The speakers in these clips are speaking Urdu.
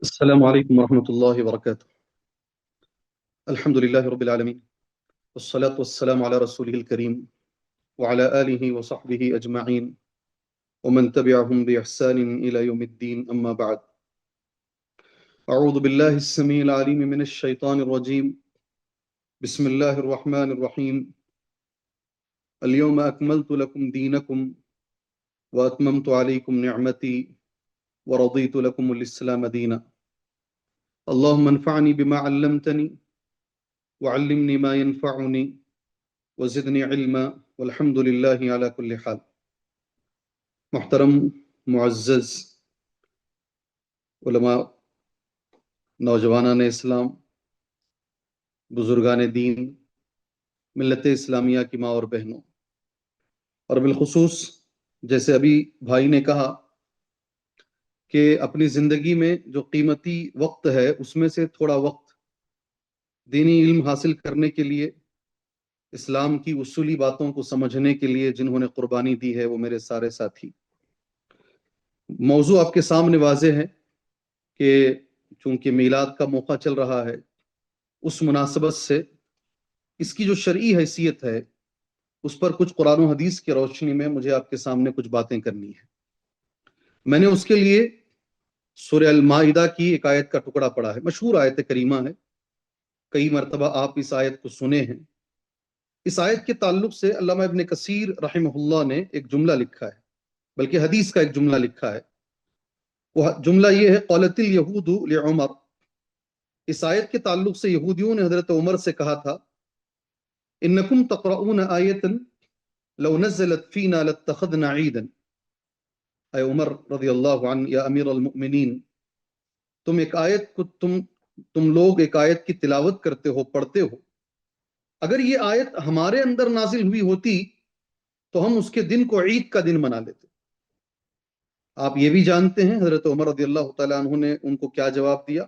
السلام عليكم ورحمة الله وبركاته. الحمد لله رب العالمين، والصلاة والسلام على رسوله الكريم وعلى آله وصحبه أجمعين ومن تبعهم بإحسان إلى يوم الدين. أما بعد، أعوذ بالله السميع العليم من الشيطان الرجيم. بسم الله الرحمن الرحيم. اليوم أكملت لكم دينكم وأتممت عليكم نعمتي ورضيت لكم الإسلام دينا. اللهم انفعني بما علمتني وعلمني ما ينفعني وزدنی علما والحمد للہ علی کل حال. محترم معزز علماء، نوجوانان اسلام، بزرگان دین، ملت اسلامیہ کی ماں اور بہنوں، اور بالخصوص جیسے ابھی بھائی نے کہا کہ اپنی زندگی میں جو قیمتی وقت ہے اس میں سے تھوڑا وقت دینی علم حاصل کرنے کے لیے، اسلام کی اصولی باتوں کو سمجھنے کے لیے جنہوں نے قربانی دی ہے وہ میرے سارے ساتھی. موضوع آپ کے سامنے واضح ہے کہ چونکہ میلاد کا موقع چل رہا ہے، اس مناسبت سے اس کی جو شرعی حیثیت ہے اس پر کچھ قرآن و حدیث کی روشنی میں مجھے آپ کے سامنے کچھ باتیں کرنی ہیں. میں نے اس کے لیے سورہ المائدہ کی ایک آیت کا ٹکڑا پڑھا ہے، مشہور آیت کریمہ ہے، کئی مرتبہ آپ اس آیت کو سنے ہیں. اس آیت کے تعلق سے علامہ ابن کثیر رحمہ اللہ نے ایک جملہ لکھا ہے، بلکہ حدیث کا ایک جملہ لکھا ہے. وہ جملہ یہ ہے، قالت الیہود لعمر. اس آیت کے تعلق سے یہودیوں نے حضرت عمر سے کہا تھا، انکم تقرؤون آیتا لو نزلت فینا لاتخذنا عیدا. اے عمر رضی اللہ عنہ، یا امیر المؤمنین، تم ایک آیت کو تم لوگ ایک آیت کی تلاوت کرتے ہو، پڑھتے ہو، اگر یہ آیت ہمارے اندر نازل ہوئی ہوتی تو ہم اس کے دن کو عید کا دن منا لیتے. آپ یہ بھی جانتے ہیں حضرت عمر رضی اللہ تعالیٰ عنہ نے ان کو کیا جواب دیا.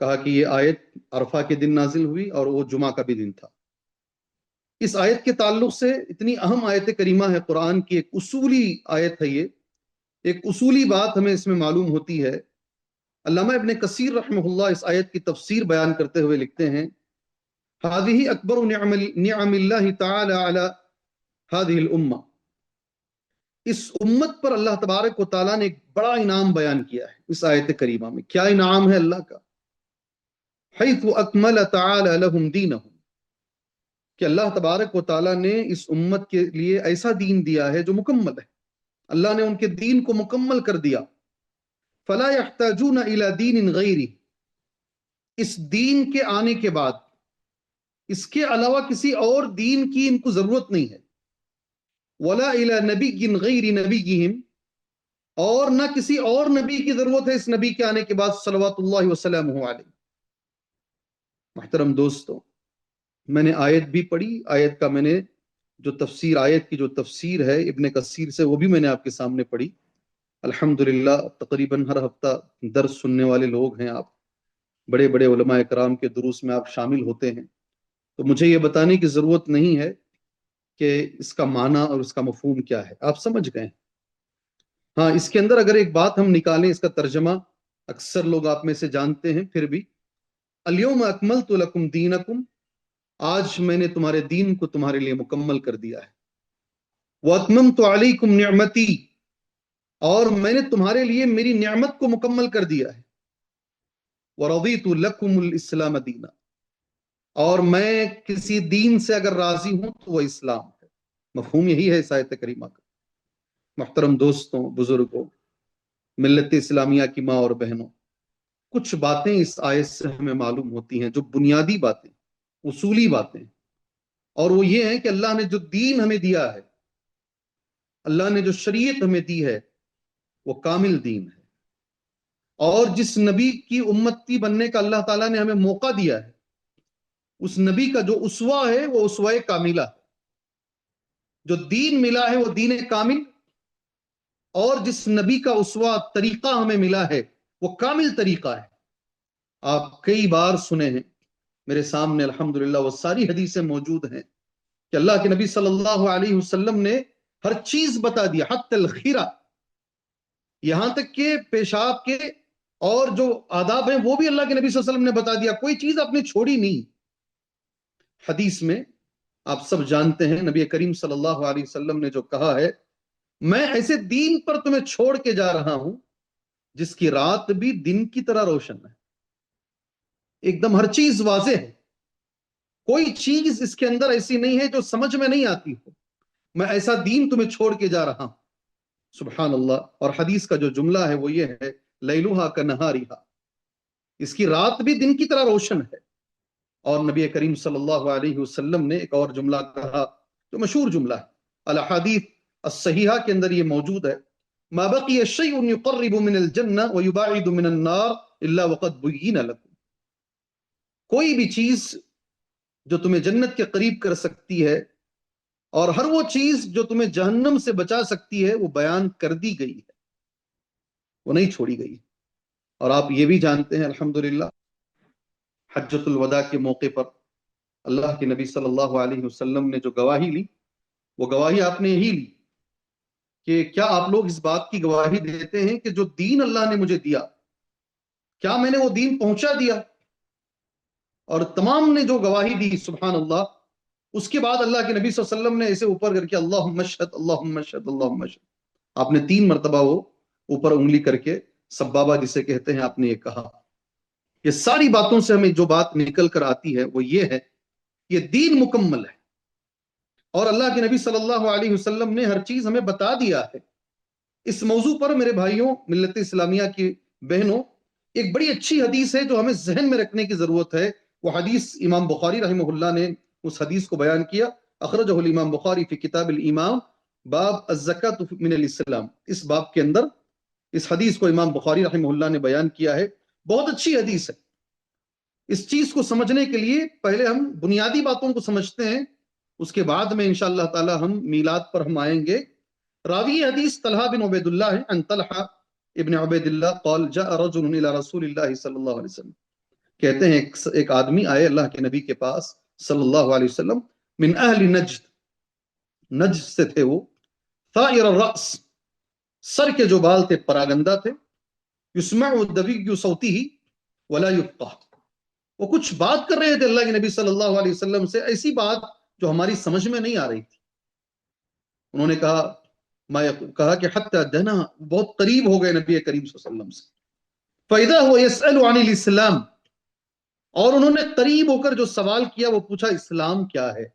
کہا کہ یہ آیت عرفہ کے دن نازل ہوئی اور وہ جمعہ کا بھی دن تھا. اس آیت کے تعلق سے اتنی اہم آیت کریمہ ہے، قرآن کی ایک اصولی آیت ہے، یہ ایک اصولی بات ہمیں اس میں معلوم ہوتی ہے. علامہ ابن کثیر رحمہ اللہ اس آیت کی تفسیر بیان کرتے ہوئے لکھتے ہیں، هذه اکبر نعم اللہ تعالی علی هذه الامہ. اس امت پر اللہ تبارک و تعالیٰ نے ایک بڑا انعام بیان کیا ہے اس آیت کریمہ میں. کیا انعام ہے اللہ کا؟ حیث اکمل تعالی لہم دینہم، کہ اللہ تبارک و تعالیٰ نے اس امت کے لیے ایسا دین دیا ہے جو مکمل ہے. اللہ نے ان کے دین کو مکمل کر دیا. فلا یحتاجون الی دین غیری، اس دین کے آنے کے بعد اس کے علاوہ کسی اور دین کی ان کو ضرورت نہیں ہے. ولا الی نبی غیر نبیہم، اور نہ کسی اور نبی کی ضرورت ہے اس نبی کے آنے کے بعد صلوات اللہ وسلامہ علیہ. محترم دوستوں، میں نے آیت بھی پڑھی، آیت کا میں نے جو تفسیر، آیت کی جو تفسیر ہے ابن کثیر سے، وہ بھی میں نے آپ کے سامنے پڑھی. الحمدللہ تقریباً ہر ہفتہ درس سننے والے لوگ ہیں آپ، بڑے بڑے علماء اکرام کے دروس میں آپ شامل ہوتے ہیں، تو مجھے یہ بتانے کی ضرورت نہیں ہے کہ اس کا معنی اور اس کا مفہوم کیا ہے، آپ سمجھ گئے. ہاں، اس کے اندر اگر ایک بات ہم نکالیں، اس کا ترجمہ اکثر لوگ آپ میں سے جانتے ہیں، پھر بھی الیوم اکملت لکم دینکم، آج میں نے تمہارے دین کو تمہارے لیے مکمل کر دیا ہے. واتممت علیکم نعمتی، اور میں نے تمہارے لیے میری نعمت کو مکمل کر دیا ہے. ورضیت لکم الاسلام دینا، اور میں کسی دین سے اگر راضی ہوں تو وہ اسلام ہے. مفہوم یہی ہے اس آیت کریمہ کا. محترم دوستوں، بزرگوں، ملت اسلامیہ کی ماں اور بہنوں، کچھ باتیں اس آیت سے ہمیں معلوم ہوتی ہیں جو بنیادی باتیں، اصولی باتیں، اور وہ یہ ہے کہ اللہ نے جو دین ہمیں دیا ہے، اللہ نے جو شریعت ہمیں دی ہے، وہ کامل دین ہے. اور جس نبی کی امتی بننے کا اللہ تعالیٰ نے ہمیں موقع دیا ہے، اس نبی کا جو اسوہ ہے وہ اسوہ کاملہ ہے. جو دین ملا ہے وہ دین کامل، اور جس نبی کا اسوہ طریقہ ہمیں ملا ہے وہ کامل طریقہ ہے. آپ کئی بار سنے ہیں، میرے سامنے الحمدللہ وہ ساری حدیثیں موجود ہیں کہ اللہ کے نبی صلی اللہ علیہ وسلم نے ہر چیز بتا دیا، حتی الخیرہ، یہاں تک کہ پیشاب کے اور جو آداب ہیں وہ بھی اللہ کے نبی صلی اللہ علیہ وسلم نے بتا دیا، کوئی چیز آپ نے چھوڑی نہیں۔ حدیث میں آپ سب جانتے ہیں نبی کریم صلی اللہ علیہ وسلم نے جو کہا ہے، میں ایسے دین پر تمہیں چھوڑ کے جا رہا ہوں جس کی رات بھی دن کی طرح روشن ہے، ایک دم ہر چیز واضح ہے، کوئی چیز اس کے اندر ایسی نہیں ہے جو سمجھ میں نہیں آتی ہو، میں ایسا دین تمہیں چھوڑ کے جا رہا ہوں۔ سبحان اللہ۔ اور حدیث کا جو جملہ ہے وہ یہ ہے، لیلوہا کنہاریہا، اس کی رات بھی دن کی طرح روشن ہے۔ اور نبی کریم صلی اللہ علیہ وسلم نے ایک اور جملہ کہا جو مشہور جملہ ہے، الاحادیث الصحیحہ کے اندر یہ موجود ہے، ما بقی شیء یقرب من الجنہ ویباعد من النار الا وقد بین لکم، کوئی بھی چیز جو تمہیں جنت کے قریب کر سکتی ہے اور ہر وہ چیز جو تمہیں جہنم سے بچا سکتی ہے وہ بیان کر دی گئی ہے، وہ نہیں چھوڑی گئی۔ اور آپ یہ بھی جانتے ہیں الحمدللہ، حجۃ الوداع کے موقع پر اللہ کے نبی صلی اللہ علیہ وسلم نے جو گواہی لی، وہ گواہی آپ نے یہی لی کہ کیا آپ لوگ اس بات کی گواہی دیتے ہیں کہ جو دین اللہ نے مجھے دیا، کیا میں نے وہ دین پہنچا دیا؟ اور تمام نے جو گواہی دی، سبحان اللہ، اس کے بعد اللہ کے نبی صلی اللہ علیہ وسلم نے اسے اوپر کر کے اللہم اشہد اللہم اشہد اللہم اشہد، آپ نے 3 مرتبہ وہ اوپر انگلی کر کے سبابہ جسے کہتے ہیں آپ نے یہ کہا۔ یہ ساری باتوں سے ہمیں جو بات نکل کر آتی ہے وہ یہ ہے، یہ دین مکمل ہے اور اللہ کے نبی صلی اللہ علیہ وسلم نے ہر چیز ہمیں بتا دیا ہے۔ اس موضوع پر میرے بھائیوں، ملت اسلامیہ کی بہنوں، ایک بڑی اچھی حدیث ہے جو ہمیں ذہن میں رکھنے کی ضرورت ہے۔ وہ حدیث امام بخاری رحمہ اللہ نے اس حدیث کو بیان کیا، اخرجہ الامام بخاری فی کتاب الایمان باب الزکاۃ من الاسلام، اس باب کے اندر اس حدیث کو امام بخاری رحمہ اللہ نے بیان کیا ہے۔ بہت اچھی حدیث ہے۔ اس چیز کو سمجھنے کے لیے پہلے ہم بنیادی باتوں کو سمجھتے ہیں، اس کے بعد میں انشاءاللہ تعالی ہم میلاد پر ہم آئیں گے۔ راوی حدیث طلحہ بن عبید اللہ ہے، ان طلحہ ابن عبید اللہ قال جاء رجل الى رسول اللہ صلی اللہ علیہ وسلم، کہتے ہیں ایک آدمی آئے اللہ کے نبی کے پاس صلی اللہ علیہ وسلم، من اہل نجد، نجد سے تھے وہ، ثائر الرأس، سر کے جو بال تھے پراگندہ تھے، یسمع الدوی صوتی ولا یفقہ، وہ کچھ بات کر رہے تھے اللہ کے نبی صلی اللہ علیہ وسلم سے، ایسی بات جو ہماری سمجھ میں نہیں آ رہی تھی۔ انہوں نے کہا کہ حتی دنا، بہت قریب ہو گئے نبی کریم صلی اللہ علیہ وسلم سے، فَإِذَا هُوَ يَسْأَلُ عَنِ الْإِسْلَامِ، اور انہوں نے قریب ہو کر جو سوال کیا وہ پوچھا اسلام کیا ہے۔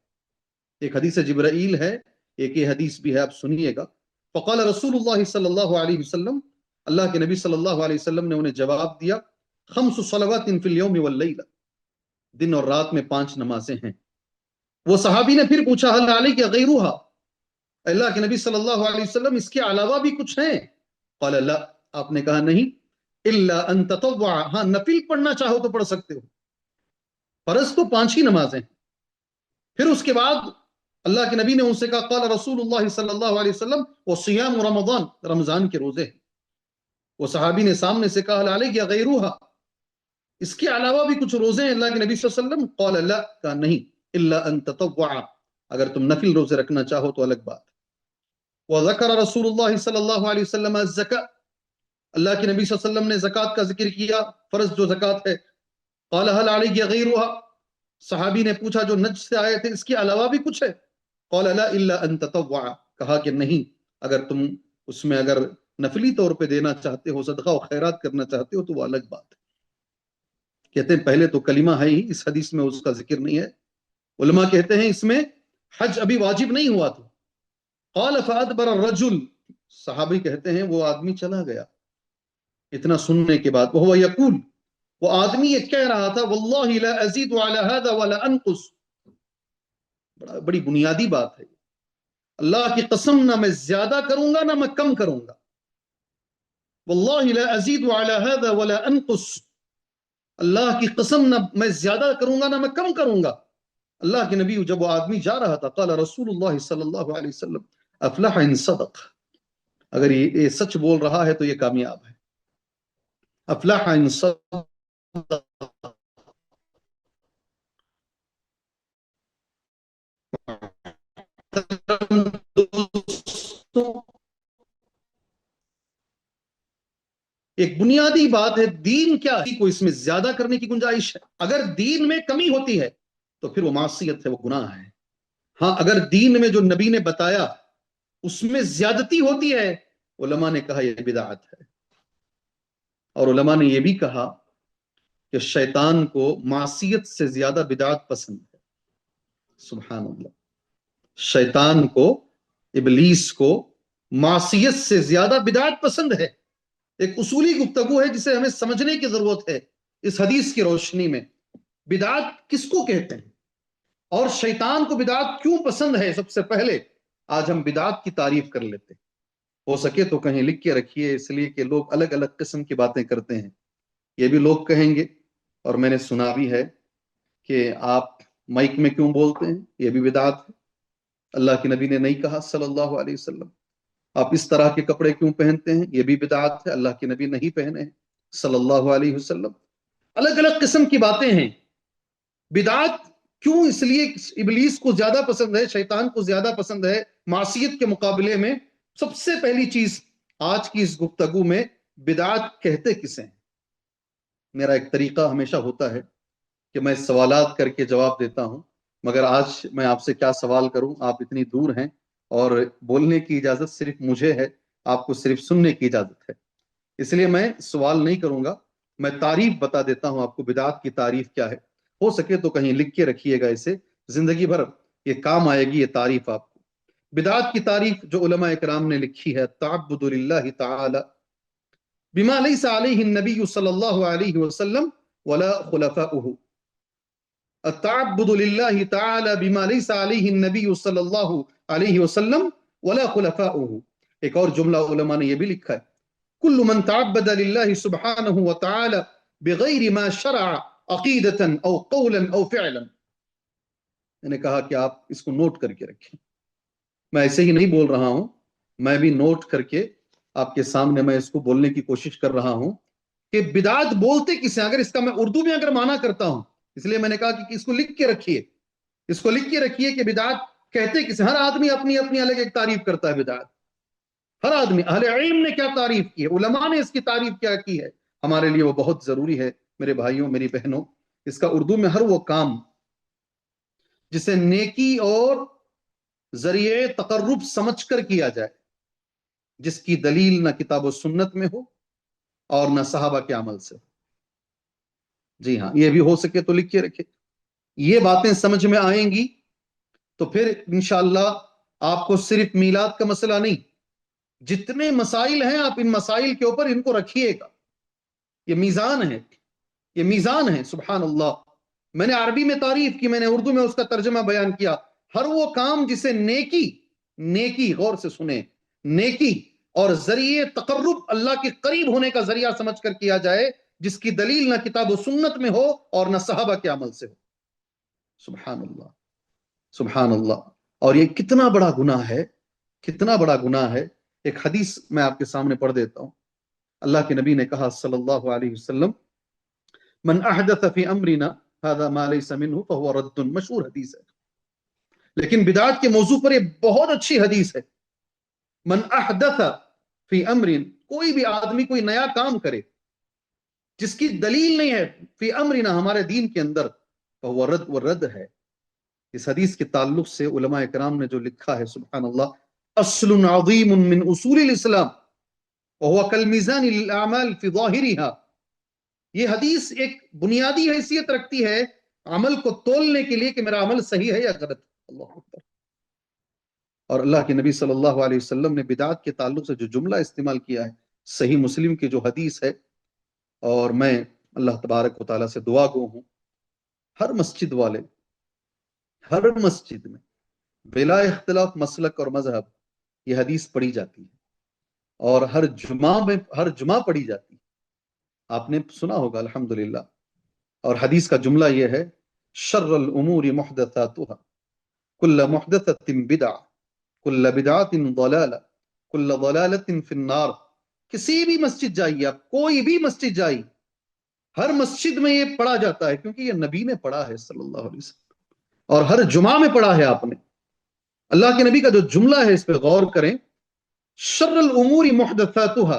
ایک حدیث جبرائیل ہے، ایک یہ حدیث بھی ہے، آپ سنیے گا۔ فقال رسول اللہ صلی اللہ علیہ وسلم، اللہ کے نبی صلی اللہ علیہ وسلم نے انہیں جواب دیا، 5 صلوات فی اليوم واللیلہ، دن اور رات میں 5 نمازیں ہیں۔ وہ صحابی نے پھر پوچھا، حل علیک غیرہا، اللہ کے نبی صلی اللہ علیہ وسلم اس کے علاوہ بھی کچھ ہیں؟ قال لا، آپ نے کہا نہیں، الا ان تطوع، ہاں نفل پڑھنا چاہو تو پڑھ سکتے ہو، فرض تو 5 ہی نمازیں۔ پھر اس کے بعد اللہ کے نبی نے ان سے کہا، قال رسول اللہ صلی اللہ علیہ وسلم وصیام رمضان، رمضان کے روزے ہیں۔ وہ صحابی نے سامنے سے کہا، حل علیک غیرہا، اس کے علاوہ بھی کچھ روزے ہیں اللہ کے نبی صلی اللہ علیہ وسلم؟ قال لا، کہا نہیں، الا ان تطوع، اگر تم نفل روزے رکھنا چاہو تو الگ بات۔ وذکر رسول اللہ صلی اللہ علیہ وسلم الزکاۃ، اللہ کے نبی صلی اللہ علیہ وسلم نے زکوٰۃ کا ذکر کیا، فرض جو زکوٰۃ ہے۔ قال هل علیک غیرہا، صحابی نے پوچھا جو نجد سے آئے تھے، اس کے علاوہ بھی کچھ ہے؟ قال لا الا ان تطوع، کہا کہ نہیں، اگر تم اس میں اگر نفلی طور پہ دینا چاہتے ہو، صدقہ و خیرات کرنا چاہتے ہو تو وہ الگ بات ہے۔ کہتے ہیں پہلے تو کلمہ ہے ہی، اس حدیث میں اس کا ذکر نہیں ہے۔ علماء کہتے ہیں اس میں حج ابھی واجب نہیں ہوا تھا۔ قال فادبر الرجل، صحابی کہتے ہیں وہ آدمی چلا گیا اتنا سننے کے بعد، وہو یقول، وہ آدمی یہ کہہ رہا تھا، واللہ لا ازید علی هذا ولا انقص، بڑی بنیادی بات ہے، اللہ کی قسم نہ میں زیادہ کروں گا نہ میں کم کروں گا، واللہ لا ازید علی هذا ولا انقص، اللہ کی قسم نہ میں زیادہ کروں گا نہ میں کم کروں گا۔ اللہ کے نبی جب وہ آدمی جا رہا تھا، قال رسول اللہ صلی اللہ علیہ وسلم افلح ان صدق، اگر یہ سچ بول رہا ہے تو یہ کامیاب ہے، افلح ان صدق۔ ایک بنیادی بات ہے دین کیا ہے کو اس میں زیادہ کرنے کی گنجائش ہے. اگر دین میں کمی ہوتی ہے تو پھر وہ معصیت ہے، وہ گناہ ہے. ہاں اگر دین میں جو نبی نے بتایا اس میں زیادتی ہوتی ہے، علماء نے کہا یہ بدعت ہے. اور علماء نے یہ بھی کہا کہ شیطان کو معصیت سے زیادہ بدعت پسند ہے. سبحان اللہ. شیطان کو، ابلیس کو معصیت سے زیادہ بدعت پسند ہے. ایک اصولی گفتگو ہے جسے ہمیں سمجھنے کی ضرورت ہے اس حدیث کی روشنی میں. بدعت کس کو کہتے ہیں اور شیطان کو بدعت کیوں پسند ہے؟ سب سے پہلے آج ہم بدعت کی تعریف کر لیتے ہیں. ہو سکے تو کہیں لکھ کے رکھیے، اس لیے کہ لوگ الگ الگ قسم کی باتیں کرتے ہیں. یہ بھی لوگ کہیں گے، اور میں نے سنا بھی ہے، کہ آپ مائک میں کیوں بولتے ہیں، یہ بھی بدعت ہے. اللہ کے نبی نے نہیں کہا صلی اللہ علیہ وسلم. آپ اس طرح کے کپڑے کیوں پہنتے ہیں، یہ بھی بدعت ہے، اللہ کے نبی نہیں پہنے ہیں صلی اللہ علیہ وسلم. الگ الگ قسم کی باتیں ہیں. بدعت کیوں؟ اس لیے ابلیس کو زیادہ پسند ہے، شیطان کو زیادہ پسند ہے معصیت کے مقابلے میں. سب سے پہلی چیز آج کی اس گفتگو میں، بدعت کہتے کسے ہیں؟ میرا ایک طریقہ ہمیشہ ہوتا ہے کہ میں سوالات کر کے جواب دیتا ہوں، مگر آج میں آپ سے کیا سوال کروں؟ آپ اتنی دور ہیں اور بولنے کی اجازت صرف مجھے ہے، آپ کو صرف سننے کی اجازت ہے. اس لیے میں سوال نہیں کروں گا، میں تعریف بتا دیتا ہوں آپ کو. بدعت کی تعریف کیا ہے؟ ہو سکے تو کہیں لکھ کے رکھیے گا، اسے زندگی بھر یہ کام آئے گی یہ تعریف آپ کو. بدعت کی تعریف جو علماء اکرام نے لکھی ہے: تعبد للہ تعالی بما لیس علیہ النبی صلی اللہ علیہ وسلم ولا خلفاؤہ. التعبد للہ تعالی بما لیس علیہ النبی صلی اللہ علیہ وسلم ولا خلفاؤہ. ایک اور جملہ علماء نے یہ بھی لکھا ہے: کل من تعبد للہ سبحانہ وتعالی بغیر ما شرع عقیدتا او قولا او فعلا. میں نے کہا کہ آپ اس کو نوٹ کر کے رکھیں. میں ایسے ہی نہیں بول رہا ہوں، میں بھی نوٹ کر کے آپ کے سامنے میں اس کو بولنے کی کوشش کر رہا ہوں کہ بدعت بولتے کسے. اگر اس کا میں اردو میں اگر معنی کرتا ہوں، اس لیے میں نے کہا کہ اس کو لکھ کے رکھیے، اس کو لکھ کے رکھیے کہ بدعت کہتے کسے. ہر آدمی اپنی اپنی الگ ایک تعریف کرتا ہے بدعت. ہر آدمی، اہل علم نے کیا تعریف کی ہے، علماء نے اس کی تعریف کیا کی ہے، ہمارے لیے وہ بہت ضروری ہے. میرے بھائیوں، میری بہنوں، اس کا اردو میں ہر وہ کام جسے نیکی اور ذریعے تقرب سمجھ کر کیا جائے، جس کی دلیل نہ کتاب و سنت میں ہو اور نہ صحابہ کے عمل سے. جی ہاں، یہ بھی ہو سکے تو لکھ کے رکھے. یہ باتیں سمجھ میں آئیں گی تو پھر انشاءاللہ آپ کو صرف میلاد کا مسئلہ نہیں، جتنے مسائل ہیں آپ ان مسائل کے اوپر ان کو رکھیے گا. یہ میزان ہے، یہ میزان ہے. سبحان اللہ. میں نے عربی میں تعریف کی، میں نے اردو میں اس کا ترجمہ بیان کیا. ہر وہ کام جسے نیکی، غور سے سنیں، نیکی اور ذریعے تقرب، اللہ کے قریب ہونے کا ذریعہ سمجھ کر کیا جائے، جس کی دلیل نہ کتاب و سنت میں ہو اور نہ صحابہ کے عمل سے ہو. سبحان اللہ، سبحان اللہ. اور یہ کتنا بڑا گناہ ہے، کتنا بڑا گناہ ہے. ایک حدیث میں آپ کے سامنے پڑھ دیتا ہوں. اللہ کے نبی نے کہا صلی اللہ علیہ وسلم: من احدث فی امرنا هذا ما ليس منه فهو رد. مشہور حدیث ہے، لیکن بدعت کے موضوع پر یہ بہت اچھی حدیث ہے. من احدث فی امرنا، کوئی بھی آدمی کوئی نیا کام کرے جس کی دلیل نہیں ہے، فی امرنا، ہمارے دین کے اندر، فهو رد، وہ رد ہے. اس حدیث کے تعلق سے علماء کرام نے جو لکھا ہے، سبحان اللہ: اصل عظیم من اصول الاسلام وهو كالميزان للاعمال في ظاهرها. یہ حدیث ایک بنیادی حیثیت رکھتی ہے عمل کو تولنے کے لیے کہ میرا عمل صحیح ہے یا غلط. اللہ اکبر. اور اللہ کے نبی صلی اللہ علیہ وسلم نے بدعت کے تعلق سے جو جملہ استعمال کیا ہے، صحیح مسلم کی جو حدیث ہے، اور میں اللہ تبارک و تعالیٰ سے دعا گو ہوں ہر مسجد والے، ہر مسجد میں بلا اختلاف مسلک اور مذہب یہ حدیث پڑھی جاتی ہے، اور ہر جمعہ پڑھی جاتی ہے. آپ نے سنا ہوگا الحمدللہ. اور حدیث کا جملہ یہ ہے: شر الامور محدثاتها کل محدثۃ بدعہ کل بدعۃ ضلالہ کل ضلالۃ فی النار. کسی بھی مسجد جائیے آپ، کوئی بھی مسجد جائیے، ہر مسجد میں یہ پڑھا جاتا ہے، کیونکہ یہ نبی نے پڑھا ہے صلی اللہ علیہ وسلم، اور ہر جمعہ میں پڑھا ہے آپ نے. اللہ کے نبی کا جو جملہ ہے اس پہ غور کریں: شر الامور محدثاتها.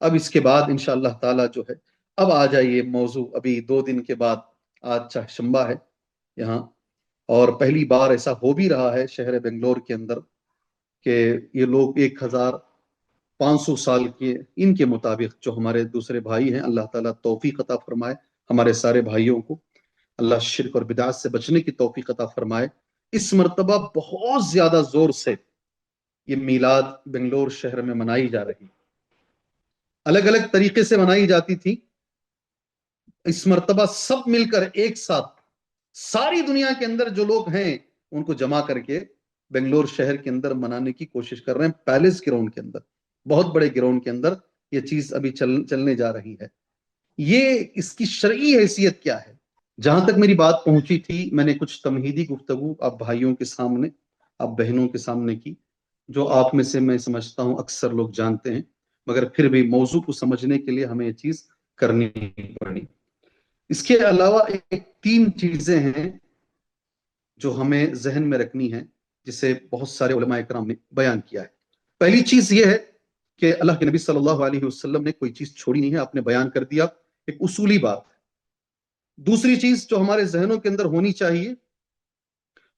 اب اس کے بعد انشاءاللہ تعالی جو ہے اب آ جائیے موضوع، ابھی 2 دن کے بعد آج چہشنبہ ہے یہاں، اور پہلی بار ایسا ہو بھی رہا ہے شہر بنگلور کے اندر کہ یہ لوگ 1500 سال کے ان کے مطابق جو ہمارے دوسرے بھائی ہیں، اللہ تعالیٰ توفیق عطا فرمائے ہمارے سارے بھائیوں کو، اللہ شرک اور بدعات سے بچنے کی توفیق عطا فرمائے۔ اس مرتبہ بہت زیادہ زور سے یہ میلاد بنگلور شہر میں منائی جا رہی، الگ الگ طریقے سے منائی جاتی تھی، اس مرتبہ سب مل کر ایک ساتھ ساری دنیا کے اندر جو لوگ ہیں ان کو جمع کر کے بنگلور شہر کے اندر منانے کی کوشش کر رہے ہیں، پیلس گراؤنڈ کے اندر، بہت بڑے گراؤنڈ کے اندر یہ چیز ابھی چلنے جا رہی ہے۔ یہ اس کی شرعی حیثیت کیا ہے؟ جہاں تک میری بات پہنچی تھی میں نے کچھ تمہیدی گفتگو آپ بھائیوں کے سامنے، آپ بہنوں کے سامنے کی، جو آپ میں سے میں سمجھتا ہوں اکثر لوگ جانتے ہیں، مگر پھر بھی موضوع کو سمجھنے کے لیے ہمیں یہ چیز کرنی پڑی۔ اس کے علاوہ 3 چیزیں ہیں جو ہمیں ذہن میں رکھنی ہے، جسے بہت سارے علماء اکرام نے بیان کیا ہے۔ پہلی چیز یہ ہے کہ اللہ کے نبی صلی اللہ علیہ وسلم نے کوئی چیز چھوڑی نہیں ہے، آپ نے بیان کر دیا، ایک اصولی بات ہے۔ دوسری چیز جو ہمارے ذہنوں کے اندر ہونی چاہیے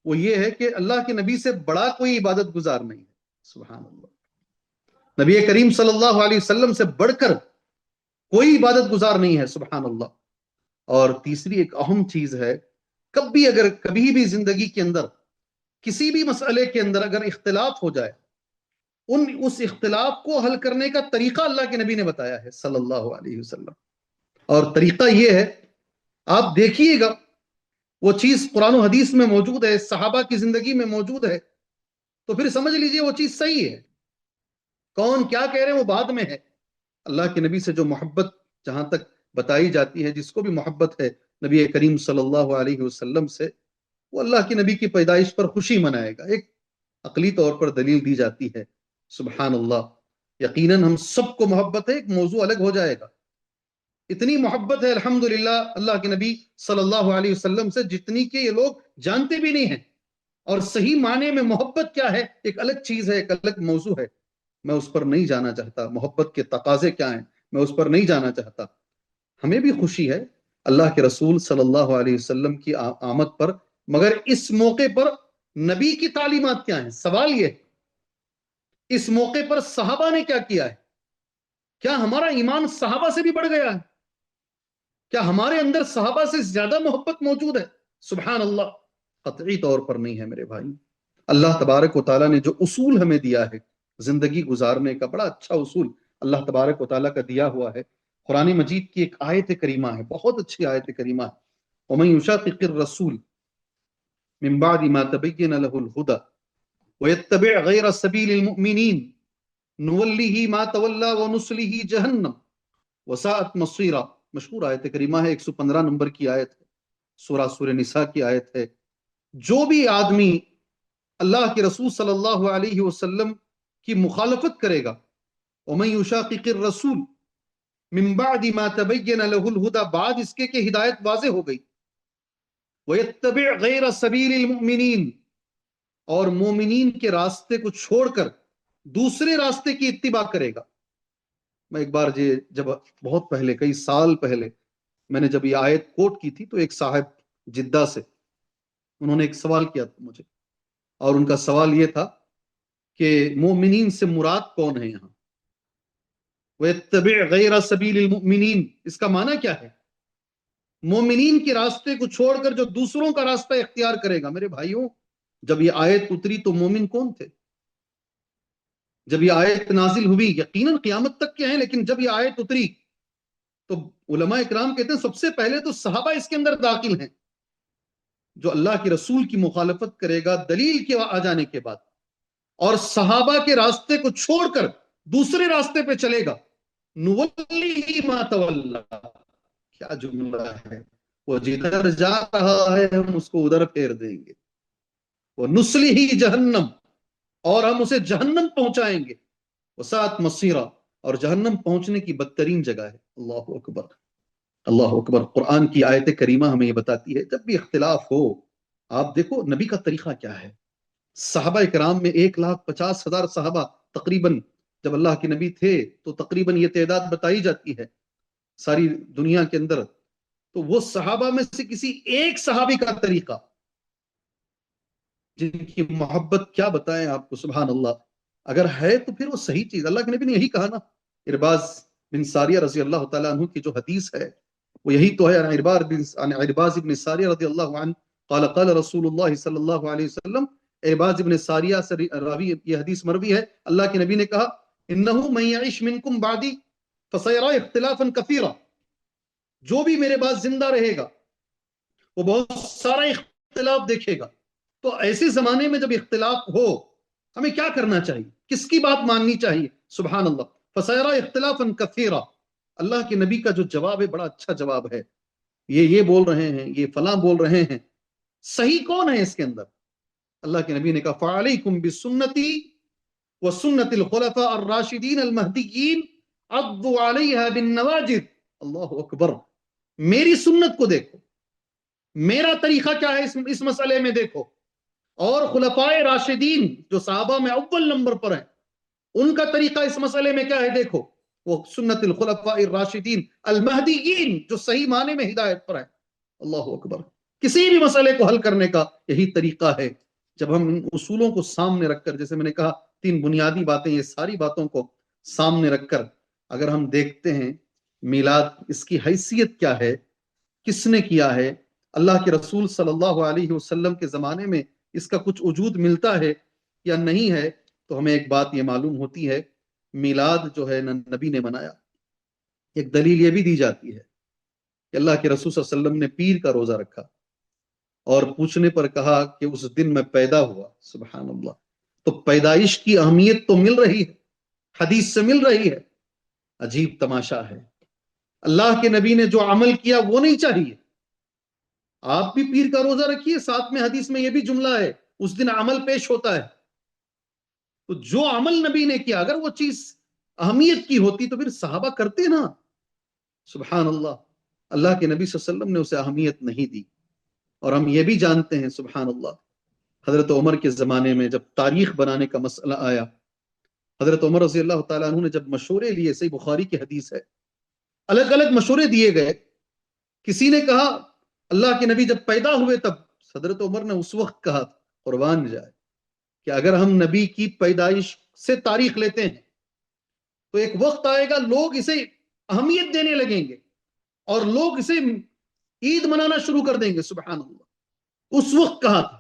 وہ یہ ہے کہ اللہ کے نبی سے بڑا کوئی عبادت گزار نہیں ہے، سبحان اللہ، نبی کریم صلی اللہ علیہ وسلم سے بڑھ کر کوئی عبادت گزار نہیں ہے، سبحان اللہ۔ اور تیسری ایک اہم چیز ہے، کبھی بھی زندگی کے اندر کسی بھی مسئلے کے اندر اگر اختلاف ہو جائے، اس اختلاف کو حل کرنے کا طریقہ اللہ کے نبی نے بتایا ہے صلی اللہ علیہ وسلم، اور طریقہ یہ ہے، آپ دیکھیے گا وہ چیز قرآن و حدیث میں موجود ہے، صحابہ کی زندگی میں موجود ہے، تو پھر سمجھ لیجئے وہ چیز صحیح ہے۔ کون کیا کہہ رہے ہیں وہ بعد میں ہے، اللہ کے نبی سے جو محبت جہاں تک بتائی جاتی ہے، جس کو بھی محبت ہے نبی کریم صلی اللہ علیہ وسلم سے، وہ اللہ کے نبی کی پیدائش پر خوشی منائے گا، ایک عقلی طور پر دلیل دی جاتی ہے، سبحان اللہ۔ یقیناً ہم سب کو محبت ہے، ایک موضوع الگ ہو جائے گا، اتنی محبت ہے الحمدللہ اللہ کے نبی صلی اللہ علیہ وسلم سے جتنی کہ یہ لوگ جانتے بھی نہیں ہیں، اور صحیح معنی میں محبت کیا ہے ایک الگ چیز ہے، ایک الگ موضوع ہے، میں اس پر نہیں جانا چاہتا، محبت کے تقاضے کیا ہیں میں اس پر نہیں جانا چاہتا۔ ہمیں بھی خوشی ہے اللہ کے رسول صلی اللہ علیہ وسلم کی آمد پر، مگر اس موقع پر نبی کی تعلیمات کیا ہیں؟ سوال یہ ہے اس موقع پر صحابہ نے کیا کیا ہے؟ کیا ہمارا ایمان صحابہ سے بھی بڑھ گیا ہے؟ کیا ہمارے اندر صحابہ سے زیادہ محبت موجود ہے؟ سبحان اللہ، قطعی طور پر نہیں ہے میرے بھائی۔ اللہ تبارک و تعالیٰ نے جو اصول ہمیں دیا ہے زندگی گزارنے کا، بڑا اچھا اصول اللہ تبارک و تعالیٰ کا دیا ہوا ہے، قرآن مجید کی ایک آیت کریمہ ہے، بہت اچھی آیت کریمہ ہے، وَمَن يُشَاقِقِ الرَّسُولِ مِن بَعْدِ مَا تَبَيَّنَ لَهُ الْهُدَى وَيَتَّبِعْ غَيْرَ سَبِيلِ الْمُؤْمِنِينَ نُوَلِّهِ مَا تَوَلَّى وَنُصْلِهِ جَهَنَّمَ وَسَاءَتْ مَصِيرًا، مشہور آیت کریمہ ہے، 115 نمبر کی آیت ہے، سورہ نساء کی آیت ہے۔ جو بھی آدمی اللہ کے رسول صلی اللہ علیہ وسلم کی مخالفت کرے گا، وَمَن يُشَاقِقِ الرَّسُولِ من بعد ما تبین له الہدی، بعد اس کے کہ ہدایت واضح ہو گئی، وَيَتَّبِعْ غَيْرَ سَبِيلِ الْمُؤْمِنِينَ، اور مومنین کے راستے کو چھوڑ کر دوسرے راستے کی اتباع کرے گا۔ میں ایک بار جب بہت پہلے، کئی سال پہلے میں نے جب یہ آیت کوٹ کی تھی، تو ایک صاحب جدہ سے انہوں نے ایک سوال کیا تھا مجھے، اور ان کا سوال یہ تھا کہ مومنین سے مراد کون ہے یہاں؟ وَيَتَّبِعْ غَيْرَ سَبِيلِ الْمُؤْمِنِينَ، اس کا معنی کیا ہے؟ مومنین کے راستے کو چھوڑ کر جو دوسروں کا راستہ اختیار کرے گا۔ میرے بھائیوں، جب یہ آیت اتری تو مومن کون تھے؟ جب یہ آیت نازل ہوئی، یقیناً قیامت تک کے ہیں، لیکن جب یہ آیت اتری تو علماء اکرام کہتے ہیں سب سے پہلے تو صحابہ اس کے اندر داخل ہیں۔ جو اللہ کے رسول کی مخالفت کرے گا دلیل کے آ جانے کے بعد، اور صحابہ کے راستے کو چھوڑ کر دوسرے راستے پہ چلے گا، نُوَلِّهِ مَا تَوَلَّى، کیا جملہ ہے، وہ جدھر جا رہا ہے ہم اس کو ادھر پھیر دیں گے، وَنُصْلِهِ جَهَنَّمَ، اور ہم اسے جہنم پہنچائیں گے، وَسَاءَتْ مَصِيرًا، اور جہنم پہنچنے کی بدترین جگہ ہے۔ اللہ اکبر، اللہ اکبر۔ قرآن کی آیت کریمہ ہمیں یہ بتاتی ہے جب بھی اختلاف ہو، آپ دیکھو نبی کا طریقہ کیا ہے۔ صحابہ کرام میں 1,50,000 صحابہ تقریباً جب اللہ کے نبی تھے تو تقریباً یہ تعداد بتائی جاتی ہے ساری دنیا کے اندر، تو وہ صحابہ میں سے کسی ایک صحابی کا طریقہ، جن کی محبت کیا بتائیں آپ کو، سبحان اللہ، اگر ہے تو پھر وہ صحیح چیز، اللہ کے نبی نے یہی کہا نا، ارباز بن ساریہ رضی اللہ تعالیٰ عنہ کی جو حدیث ہے وہ یہی تو ہے، عن ارباز بن ساریہ رضی اللہ عنہ قال قال رسول اللہ صلی اللہ علیہ وسلم، ارباز بن ساریہ سے راوی یہ حدیث مروی ہے، اللہ کے نبی نے کہا انہو من یعش منکم بعدی فسیرا اختلافا کثیرا، جو بھی میرے بعد زندہ رہے گا وہ بہت سارا اختلاف دیکھے گا۔ تو ایسے زمانے میں جب اختلاف ہو ہمیں کیا کرنا چاہیے، کس کی بات ماننی چاہیے، سبحان اللہ، فسیرا اختلافا کثیرا۔ اللہ کے نبی کا جو جواب ہے بڑا اچھا جواب ہے، یہ بول رہے ہیں، یہ فلاں بول رہے ہیں، صحیح کون ہے اس کے اندر؟ اللہ کے نبی نے کہا فعلیکم بسنتی وسنت الخلفاء الراشدین المہدیین عضوا علیہا بالنواجذ۔ اللہ اکبر، میری سنت کو دیکھو، میرا طریقہ کیا ہے اس مسئلے میں دیکھو، اور خلفائے راشدین جو صحابہ میں اول نمبر پر ہیں ان کا طریقہ اس مسئلے میں کیا ہے دیکھو، وہ سنت الخلفاء الراشدین المہدیین جو صحیح معنی میں ہدایت پر ہیں۔ اللہ اکبر، کسی بھی مسئلے کو حل کرنے کا یہی طریقہ ہے، جب ہم ان اصولوں کو سامنے رکھ کر، جیسے میں نے کہا 3 بنیادی باتیں، یہ ساری باتوں کو سامنے رکھ کر اگر ہم دیکھتے ہیں میلاد اس کی حیثیت کیا ہے، کس نے کیا ہے، اللہ کے رسول صلی اللہ علیہ وسلم کے زمانے میں اس کا کچھ وجود ملتا ہے یا نہیں ہے، تو ہمیں ایک بات یہ معلوم ہوتی ہے، میلاد جو ہے نبی نے منایا۔ ایک دلیل یہ بھی دی جاتی ہے کہ اللہ کے رسول صلی اللہ علیہ وسلم نے پیر کا روزہ رکھا اور پوچھنے پر کہا کہ اس دن میں پیدا ہوا، سبحان اللہ، تو پیدائش کی اہمیت تو مل رہی ہے، حدیث سے مل رہی ہے۔ عجیب تماشا ہے، اللہ کے نبی نے جو عمل کیا وہ نہیں چاہیے، آپ بھی پیر کا روزہ رکھیے، ساتھ میں حدیث میں یہ بھی جملہ ہے اس دن عمل پیش ہوتا ہے، تو جو عمل نبی نے کیا اگر وہ چیز اہمیت کی ہوتی تو پھر صحابہ کرتے نا، سبحان اللہ، اللہ کے نبی صلی اللہ علیہ وسلم نے اسے اہمیت نہیں دی۔ اور ہم یہ بھی جانتے ہیں سبحان اللہ، حضرت عمر کے زمانے میں جب تاریخ بنانے کا مسئلہ آیا، حضرت عمر رضی اللہ تعالیٰ عنہ نے جب مشورے لیے، صحیح بخاری کی حدیث ہے، الگ الگ مشورے دیے گئے، کسی نے کہا اللہ کے نبی جب پیدا ہوئے تب، حضرت عمر نے اس وقت کہا قربان جائے کہ اگر ہم نبی کی پیدائش سے تاریخ لیتے ہیں تو ایک وقت آئے گا لوگ اسے اہمیت دینے لگیں گے اور لوگ اسے عید منانا شروع کر دیں گے، سبحان اللہ، اس وقت کہا تھا۔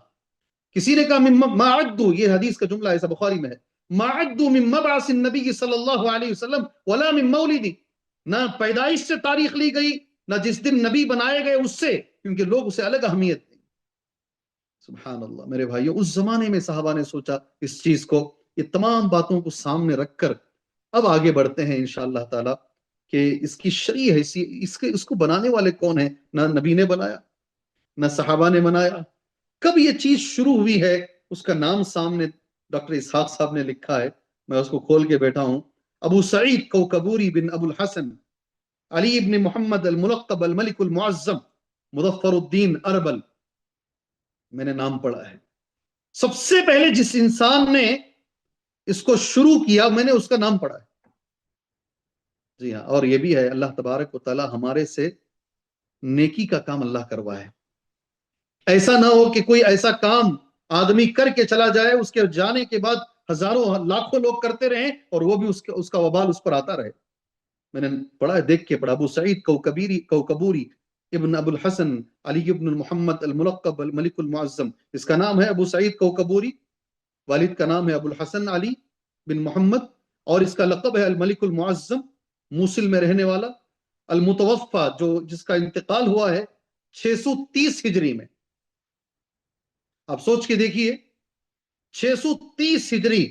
کسی نے کہا ما عدو، یہ حدیث کا جملہ ایسا بخاری میں ہے، ما عدو من مبعث النبی صلی اللہ علیہ وسلم ولا من مولدی، نہ پیدائش سے تاریخ لی گئی نہ جس دن نبی بنائے گئے اس سے، کیونکہ لوگ اسے الگ اہمیت دیں۔ سبحان اللہ میرے بھائیوں، اس زمانے میں صحابہ نے سوچا اس چیز کو، یہ تمام باتوں کو سامنے رکھ کر اب آگے بڑھتے ہیں انشاءاللہ تعالی کہ اس کی شرعی حیثیت، اس کو بنانے والے کون ہیں؟ نہ نبی نے بنایا نہ صحابہ نے بنایا، کب یہ چیز شروع ہوئی ہے اس کا نام سامنے ڈاکٹر اسحاق صاحب نے لکھا ہے، میں اس کو کھول کے بیٹھا ہوں، ابو سعید کوکبوری بن ابو الحسن علی ابن محمد الملقب الملک المعظم مظفر الدین اربل، میں نے نام پڑھا ہے۔ سب سے پہلے جس انسان نے اس کو شروع کیا میں نے اس کا نام پڑھا ہے، جی ہاں، اور یہ بھی ہے اللہ تبارک و تعالی ہمارے سے نیکی کا کام اللہ کروائے، ایسا نہ ہو کہ کوئی ایسا کام آدمی کر کے چلا جائے، اس کے جانے کے بعد ہزاروں لاکھوں لوگ کرتے رہیں اور وہ بھی اس کا وبال اس پر آتا رہے۔ میں نے پڑھا ہے، دیکھ کے پڑھا، ابو سعید کوکبوری ابن ابو الحسن علی ابن محمد الملقب الملک المعظم، اس کا نام ہے ابو سعید کوکبوری، والد کا نام ہے ابو الحسن علی بن محمد، اور اس کا لقب ہے الملک المعظم، موصل میں رہنے والا، المتوفا جس کا انتقال ہوا ہے 630 ہجری میں۔ آپ سوچ کے دیکھیے 630 ہجری،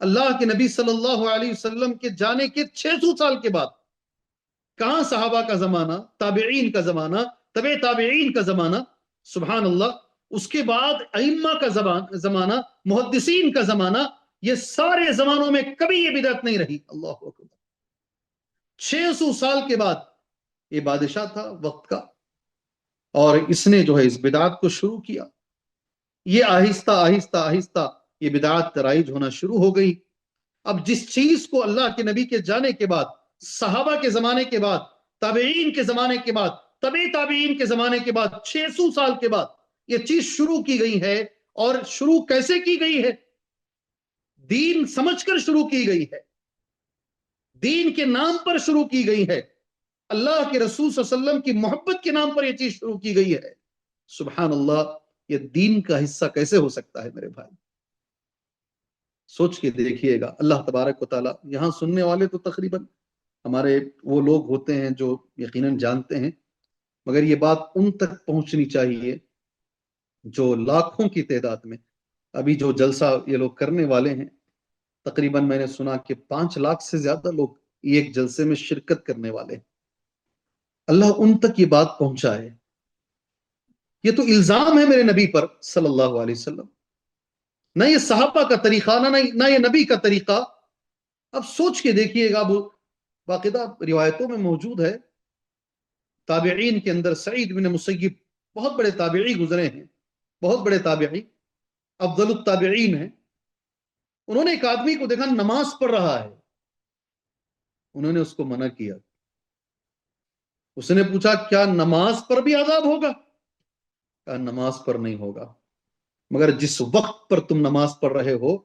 اللہ کے نبی صلی اللہ علیہ وسلم کے جانے کے 600 سال کے بعد، کہاں صحابہ کا زمانہ، تابعین کا زمانہ، تبع تابعین کا زمانہ، سبحان اللہ، اس کے بعد ائمہ کا زمانہ، محدثین کا زمانہ، یہ سارے زمانوں میں کبھی یہ بدعت نہیں رہی، اللہ اکبر۔ 600 سال کے بعد یہ بادشاہ تھا وقت کا، اور اس نے جو ہے اس بدعت کو شروع کیا، یہ آہستہ آہستہ آہستہ یہ بدعت رائج ہونا شروع ہو گئی، اب جس چیز کو اللہ کے نبی کے جانے کے بعد، صحابہ کے زمانے کے بعد، تابعین کے زمانے کے بعد، تبع تابعین کے زمانے کے بعد، 600 سال کے بعد یہ چیز شروع کی گئی ہے، اور شروع کیسے کی گئی ہے؟ دین سمجھ کر شروع کی گئی ہے، دین کے نام پر شروع کی گئی ہے، اللہ کے رسول صلی اللہ علیہ وسلم کی محبت کے نام پر یہ چیز شروع کی گئی ہے۔ سبحان اللہ، یہ دین کا حصہ کیسے ہو سکتا ہے میرے بھائی؟ سوچ کے دیکھیے گا۔ اللہ تبارک و تعالیٰ، یہاں سننے والے تو تقریباً ہمارے وہ لوگ ہوتے ہیں جو یقیناً جانتے ہیں، مگر یہ بات ان تک پہنچنی چاہیے جو لاکھوں کی تعداد میں ابھی جو جلسہ یہ لوگ کرنے والے ہیں، تقریباً میں نے سنا کہ 5 لاکھ سے زیادہ لوگ ایک جلسے میں شرکت کرنے والے ہیں۔ اللہ ان تک یہ بات پہنچائے۔ یہ تو الزام ہے میرے نبی پر صلی اللہ علیہ وسلم، نہ یہ صحابہ کا طریقہ، نہ یہ نبی کا طریقہ۔ اب سوچ کے دیکھیے گا، باقاعدہ روایتوں میں موجود ہے، تابعین کے اندر سعید بن مسیب بہت بڑے تابعی گزرے ہیں، بہت بڑے تابعی، افضل التابعین ہیں۔ انہوں نے ایک آدمی کو دیکھا نماز پڑھ رہا ہے، انہوں نے اس کو منع کیا۔ اس نے پوچھا کیا نماز پر بھی عذاب ہوگا؟ کہا نماز پر نہیں ہوگا، مگر جس وقت پر تم نماز پڑھ رہے ہو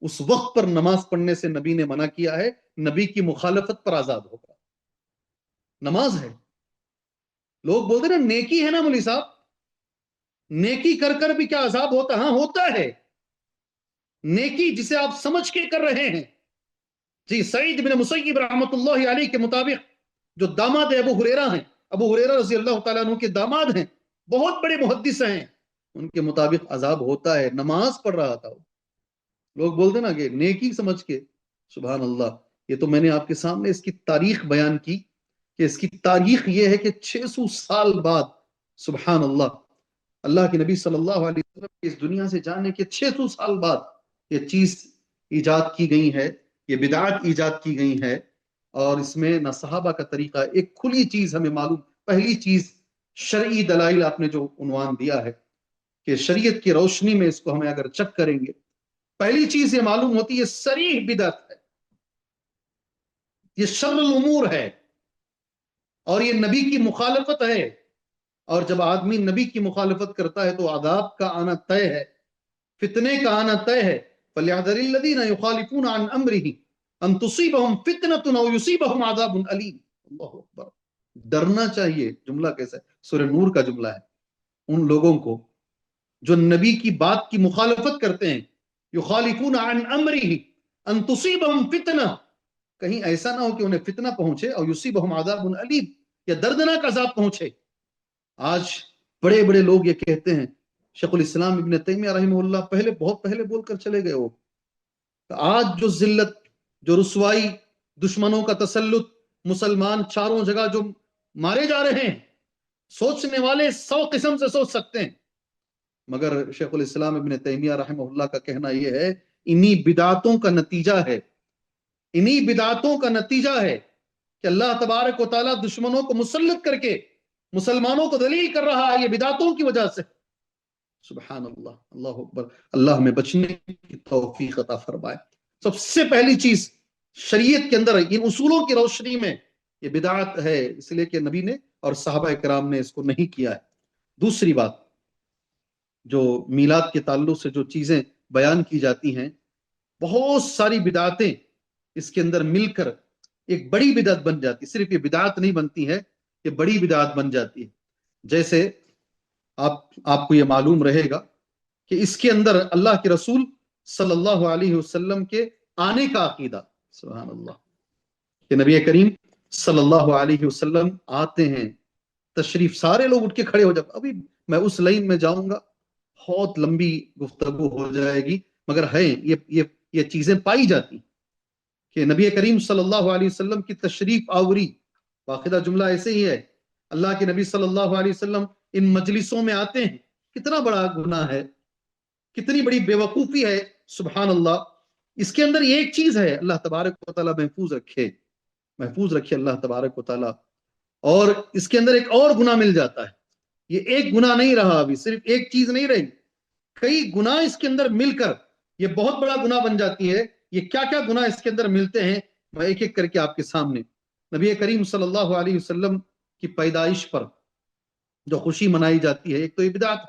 اس وقت پر نماز پڑھنے سے نبی نے منع کیا ہے، نبی کی مخالفت پر عذاب ہوگا۔ نماز ہے، لوگ بولتے نا نیکی ہے نا مولوی صاحب، نیکی کر کر بھی کیا عذاب ہوتا؟ ہاں ہوتا ہے، نیکی جسے آپ سمجھ کے کر رہے ہیں۔ جی، سعید بن مسیب رحمۃ اللہ علیہ کے مطابق، جو داماد ابو ہریرہ ہیں، ابو ہریرہ رضی اللہ تعالیٰ عنہ کے داماد ہیں، بہت بڑے محدث ہیں، ان کے مطابق عذاب ہوتا ہے۔ نماز پڑھ رہا تھا وہ، لوگ بولتے نا کہ نیکی سمجھ کے۔ سبحان اللہ، یہ تو میں نے آپ کے سامنے اس کی تاریخ بیان کی کہ اس کی تاریخ یہ ہے کہ 600 سال بعد، سبحان اللہ، اللہ کے نبی صلی اللہ علیہ وسلم کی اس دنیا سے جانے کے 600 سال بعد یہ چیز ایجاد کی گئی ہے، یہ بدعات ایجاد کی گئی ہے، اور اس میں نہ صحابہ کا طریقہ۔ ایک کھلی چیز ہمیں معلوم، پہلی چیز شرعی دلائل آپ نے جو عنوان دیا ہے کہ شریعت کی روشنی میں اس کو ہمیں اگر چیک کریں گے، پہلی چیز یہ معلوم ہوتی ہے صریح بدعت ہے، یہ شر الامور ہے، اور یہ نبی کی مخالفت ہے۔ اور جب آدمی نبی کی مخالفت کرتا ہے تو عذاب کا آنا طے ہے، فتنے کا آنا طے ہے۔ فَلْيَحْذَرِ الَّذِينَ يُخَالِفُونَ عَنْ أَمْرِهِ أَن تُصِيبَهُمْ فِتْنَةٌ أَوْ يُصِيبَهُمْ عَذَابٌ أَلِيمٌ۔ اللہ اکبر، ڈرنا چاہیے۔ جملہ کیسا ہے؟ سورہ نور کا جملہ ہے۔ ان لوگوں کو جو نبی کی بات کی مخالفت کرتے ہیں، یخالفون عن امرہ ان تصیبہم فتنہ، کہیں ایسا نہ ہو کہ انہیں فتنہ پہنچے، اور یصیبہم عذاب علیم، یا دردناک عذاب پہنچے۔ آج بڑے بڑے لوگ یہ کہتے ہیں، شیخ الاسلام ابن تیمیہ رحمہ اللہ بہت پہلے بول کر چلے گئے وہ، آج جو ذلت، جو رسوائی، دشمنوں کا تسلط، مسلمان چاروں جگہ جو مارے جا رہے ہیں، سوچنے والے 100 قسم سے سوچ سکتے ہیں، مگر شیخ الاسلام ابن تیمیہ رحمہ اللہ کا کہنا یہ ہے انہی بدعاتوں کا نتیجہ ہے، انہی بدعاتوں کا نتیجہ ہے کہ اللہ تبارک و تعالیٰ دشمنوں کو مسلط کر کے مسلمانوں کو ذلیل کر رہا ہے، یہ بدعاتوں کی وجہ سے۔ سبحان اللہ، اللہ اکبر، اللہ ہمیں بچنے کی توفیق عطا فرمائے۔ سب سے پہلی چیز شریعت کے اندر ان اصولوں کی روشنی میں یہ بدعات ہے، اس لیے کہ نبی نے اور صحابہ کرام نے اس کو نہیں کیا ہے۔ دوسری بات، جو میلاد کے تعلق سے جو چیزیں بیان کی جاتی ہیں، بہت ساری بدعاتیں اس کے اندر مل کر ایک بڑی بدعت بن جاتی، صرف یہ بدعت نہیں بنتی ہے، یہ بڑی بدعت بن جاتی ہے۔ جیسے آپ کو یہ معلوم رہے گا کہ اس کے اندر اللہ کے رسول صلی اللہ علیہ وسلم کے آنے کا عقیدہ، سبحان اللہ، کہ نبی کریم صلی اللہ علیہ وسلم آتے ہیں، تشریف، سارے لوگ اٹھ کے کھڑے ہو جاتے۔ ابھی میں اس لائن میں جاؤں گا، بہت لمبی گفتگو ہو جائے گی، مگر ہے یہ چیزیں پائی جاتی کہ نبی کریم صلی اللہ علیہ وسلم کی تشریف آوری، باقاعدہ جملہ ایسے ہی ہے، اللہ کے نبی صلی اللہ علیہ وسلم ان مجلسوں میں آتے ہیں۔ کتنا بڑا گناہ ہے، کتنی بڑی بے وقوفی ہے، سبحان اللہ۔ اس کے اندر ایک چیز ہے، اللہ تبارک و تعالیٰ محفوظ رکھے اللہ تبارک و تعالیٰ۔ اور اس کے اندر ایک اور گناہ مل جاتا ہے، یہ ایک گناہ نہیں رہا، ابھی صرف ایک چیز نہیں رہی، کئی گناہ اس کے اندر مل کر یہ بہت بڑا گناہ بن جاتی ہے یہ کیا کیا گناہ اس کے اندر ملتے ہیں، میں ایک ایک کر کے آپ کے سامنے۔ نبی کریم صلی اللہ علیہ وسلم کی پیدائش پر جو خوشی منائی جاتی ہے، ایک تو یہ بدعت،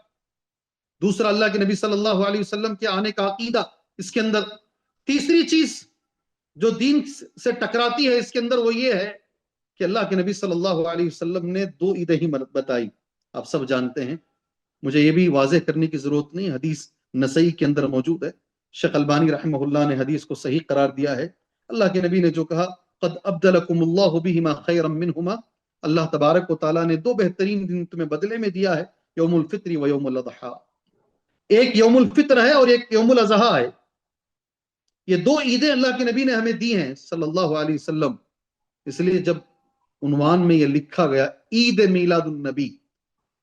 دوسرا اللہ کے نبی صلی اللہ علیہ وسلم کے آنے کا عقیدہ اس کے اندر، تیسری چیز جو دین سے ٹکراتی ہے اس کے اندر وہ یہ ہے کہ اللہ کے نبی صلی اللہ علیہ وسلم نے 2 عیدیں ہی بتائی، آپ سب جانتے ہیں، مجھے یہ بھی واضح کرنے کی ضرورت نہیں، حدیث نسائی کے اندر موجود ہے، شیخ البانی رحمہ اللہ نے حدیث کو صحیح قرار دیا ہے۔ اللہ کے نبی نے جو کہا قد ابدلکم اللہ بہما خیرا منہما، اللہ تبارک و تعالیٰ نے 2 بہترین دن تمہیں بدلے میں دیا ہے، یوم الفطر و یوم الاضحیٰ، ایک یوم الفطر ہے اور ایک یوم الاضحیٰ ہے، یہ 2 عیدیں اللہ کے نبی نے ہمیں دی ہیں صلی اللہ علیہ وسلم۔ اس لیے جب عنوان میں یہ لکھا گیا عید میلاد النبی،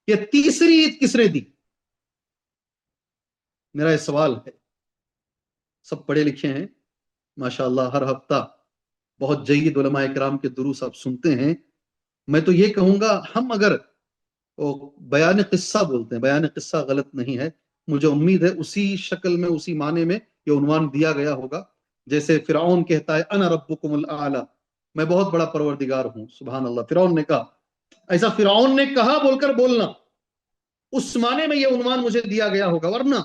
یہ تیسری عید کس نے دی؟ میرا یہ سوال ہے، سب پڑھے لکھے ہیں ماشاءاللہ، ہر ہفتہ بہت جید علماء کرام کے دروس آپ سنتے ہیں، میں تو یہ کہوں گا ہم اگر بیان قصہ بولتے ہیں، بیان قصہ غلط نہیں ہے، مجھے امید ہے اسی شکل میں اسی معنی میں یہ عنوان دیا گیا ہوگا، جیسے فرعون کہتا ہے انا ربکم الاعلی، میں بہت بڑا پروردگار ہوں، سبحان اللہ، فرعون نے کہا، ایسا فرعون نے کہا بول کر بولنا، اس معنی میں یہ عنوان مجھے دیا گیا ہوگا، ورنہ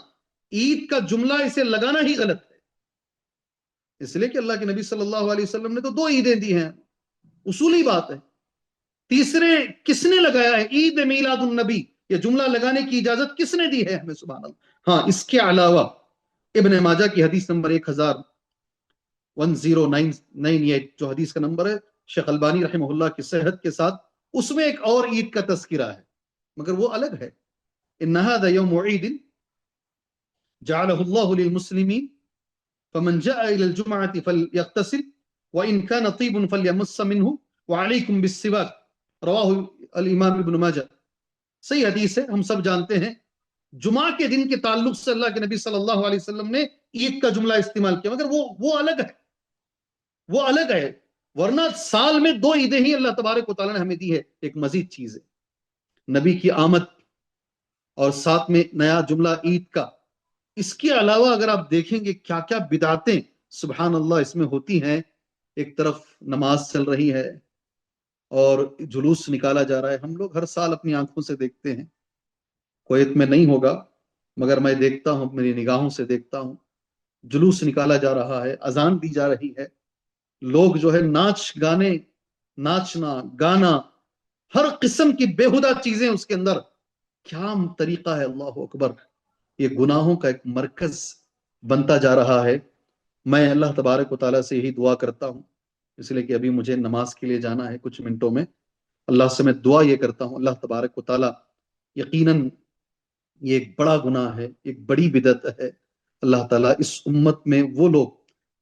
عید کا جملہ اسے لگانا ہی غلط ہے، اس لیے کہ اللہ کے نبی صلی اللہ علیہ وسلم نے تو 2 عیدیں دی ہیں، اصولی بات ہے۔ تیسرے کس نے لگایا ہے عید میلاد النبی، یہ جملہ لگانے کی اجازت کس نے دی ہے ہمیں، سبحان اللہ۔ ہاں، اس کے علاوہ ابن ماجہ کی حدیث نمبر 1098 جو حدیث کا نمبر ہے، شیخ البانی رحمہ اللہ کی صحت کے ساتھ، اس میں ایک اور عید کا تذکرہ ہے، مگر وہ الگ ہے، ان هذا يوم عید جعله الله للمسلمين فمن جاء الى الجمعة فليغتسل وان كان طيب فليمس منه وعليكم بالسواك، رواہ الامام ابن ماجہ، صحیح حدیث ہے، ہم سب جانتے ہیں، جمعہ کے دن کے تعلق سے اللہ کے نبی صلی اللہ علیہ وسلم نے عید کا جملہ استعمال کیا، مگر وہ الگ ہے، وہ الگ ہے، ورنہ سال میں 2 عیدیں ہی اللہ تبارک و تعالیٰ نے ہمیں دی ہے۔ ایک مزید چیز ہے نبی کی آمد اور ساتھ میں نیا جملہ عید کا، اس کے علاوہ اگر آپ دیکھیں گے کیا کیا بدعتیں سبحان اللہ اس میں ہوتی ہیں، ایک طرف نماز چل رہی ہے اور جلوس نکالا جا رہا ہے، ہم لوگ ہر سال اپنی آنکھوں سے دیکھتے ہیں، کویت میں نہیں ہوگا مگر میں دیکھتا ہوں، میری نگاہوں سے دیکھتا ہوں، جلوس نکالا جا رہا ہے، اذان دی جا رہی ہے، لوگ جو ہے ناچنا گانا، ہر قسم کی بےہودہ چیزیں اس کے اندر، کیا طریقہ ہے، اللہ اکبر، یہ گناہوں کا ایک مرکز بنتا جا رہا ہے۔ میں اللہ تبارک و تعالیٰ سے یہی دعا کرتا ہوں، اس لیے کہ ابھی مجھے نماز کے لیے جانا ہے کچھ منٹوں میں، اللہ سے میں دعا یہ کرتا ہوں اللہ تبارک و تعالیٰ، یقیناً یہ ایک بڑا گناہ ہے، ایک بڑی بدعت ہے، اللہ تعالیٰ اس امت میں وہ لوگ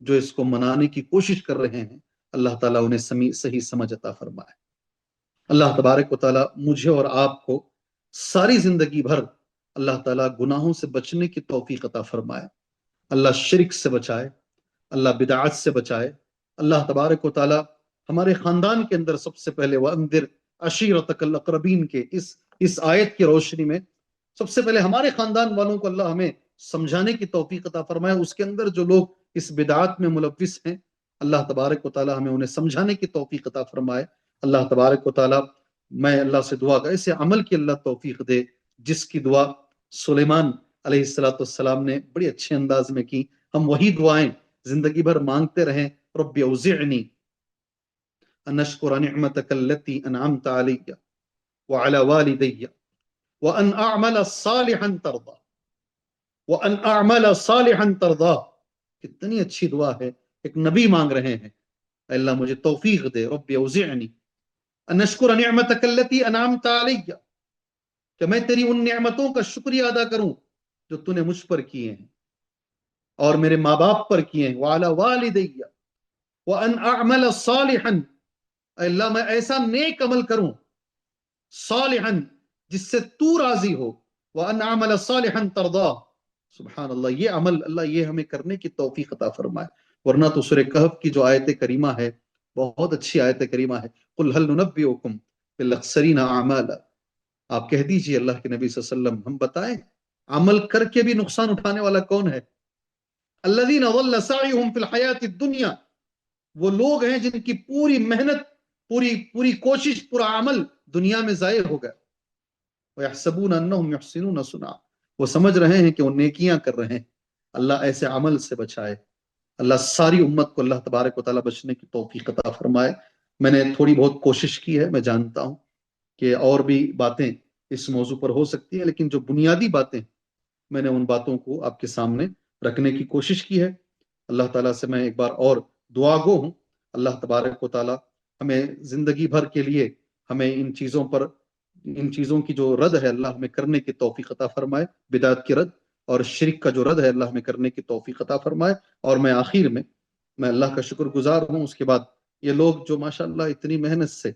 جو اس کو منانے کی کوشش کر رہے ہیں، اللہ تعالیٰ انہیں صحیح سمجھ عطا فرمائے۔ اللہ تبارک و تعالیٰ مجھے اور آپ کو ساری زندگی بھر اللہ تعالیٰ گناہوں سے بچنے کی توفیق عطا فرمائے، اللہ شرک سے بچائے، اللہ بدعات سے بچائے، اللہ تبارک و تعالیٰ ہمارے خاندان کے اندر سب سے پہلے وَأَنذِرْ عَشِيرَتَكَ الْأَقْرَبِينَ کے اس آیت کی روشنی میں سب سے پہلے ہمارے خاندان والوں کو اللہ ہمیں سمجھانے کی توفیق عطا فرمائے، اس کے اندر جو لوگ اس بدعات میں ملوث ہیں اللہ تبارک و تعالیٰ ہمیں انہیں سمجھانے کی توفیق عطا فرمائے۔ اللہ تبارک و تعالیٰ، میں اللہ سے دعا کا ایسے عمل کی اللہ توفیق دے جس کی دعا سلیمان علیہ السلام نے بڑی اچھے انداز میں کی، ہم وہی دعائیں زندگی بھر مانگتے رہیں، رب اوزعنی ان اشکر نعمتک التی انعمت علی وعلی والدی وان اعمل صالحا ترضا وان اعمل صالحا ترضا، کتنی اچھی دعا ہے، ایک نبی مانگ رہے ہیں، اے اللہ مجھے توفیق دے، رب اوزعنی ان اشکر نعمتک التی انعمت علی، کہ میں تیری ان نعمتوں کا شکریہ ادا کروں جو تو نے مجھ پر کیے ہیں اور میرے ماں باپ پر کیے ہیں، وعلی والدی وان اعمل صالحا، اے اللہ میں ایسا نیک عمل کروں، صالحا جس سے تو راضی ہو، وان اعمل صالحا ترضا، سبحان اللہ، یہ عمل اللہ یہ ہمیں کرنے کی توفیق عطا فرمائے، ورنہ تو سورہ کہف کی جو آیت کریمہ ہے بہت اچھی آیت کریمہ ہے، قل هل ننبئکم بالاخسرین اعمالا، آپ کہہ دیجئے اللہ کے نبی صلی اللہ علیہ وسلم، ہم بتائیں عمل کر کے بھی نقصان اٹھانے والا کون ہے؟ الذین ضل سعیہم فی الحیات الدنیا، وہ لوگ ہیں جن کی پوری محنت، پوری کوشش، پورا عمل دنیا میں ضائع ہو گیا. وَيَحْسَبُونَ أَنَّهُمْ يُحْسِنُونَ صُنْعًا، وہ سمجھ رہے ہیں کہ وہ نیکیاں کر رہے ہیں. اللہ ایسے عمل سے بچائے. اللہ ساری امت کو اللہ تبارک و تعالیٰ بچنے کی توفیق عطا فرمائے. میں نے تھوڑی بہت کوشش کی ہے، میں جانتا ہوں کہ اور بھی باتیں اس موضوع پر ہو سکتی ہیں، لیکن جو بنیادی باتیں میں نے ان باتوں کو آپ کے سامنے رکھنے کی کوشش کی ہے. اللہ تعالیٰ سے میں ایک بار اور دعا گو ہوں، اللہ تبارک و تعالیٰ ہمیں زندگی بھر کے لیے ہمیں ان چیزوں کی جو رد ہے اللہ ہمیں کرنے کی توفیق عطا فرمائے، بدعت کی رد اور شرک کا جو رد ہے اللہ ہمیں کرنے کی توفیق عطا فرمائے. اور میں آخر میں اللہ کا شکر گزار ہوں. اس کے بعد یہ لوگ جو ماشاءاللہ اتنی محنت سے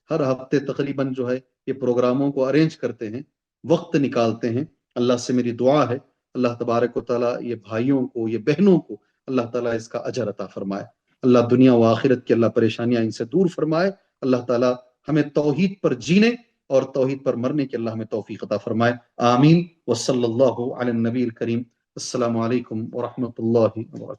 ہر ہفتے تقریباً جو ہے یہ پروگراموں کو ارینج کرتے ہیں، وقت نکالتے ہیں، اللہ سے میری دعا ہے اللہ تبارک و تعالیٰ یہ بھائیوں کو، یہ بہنوں کو اللہ تعالیٰ اس کا اجر عطا فرمائے. اللہ دنیا و آخرت کی اللہ پریشانیاں ان سے دور فرمائے. اللہ تعالیٰ ہمیں توحید پر جینے اور توحید پر مرنے کی اللہ ہمیں توفیق عطا فرمائے. آمین. وصلی اللہ علی النبی الکریم. السلام علیکم ورحمۃ اللہ وبرکاتہ.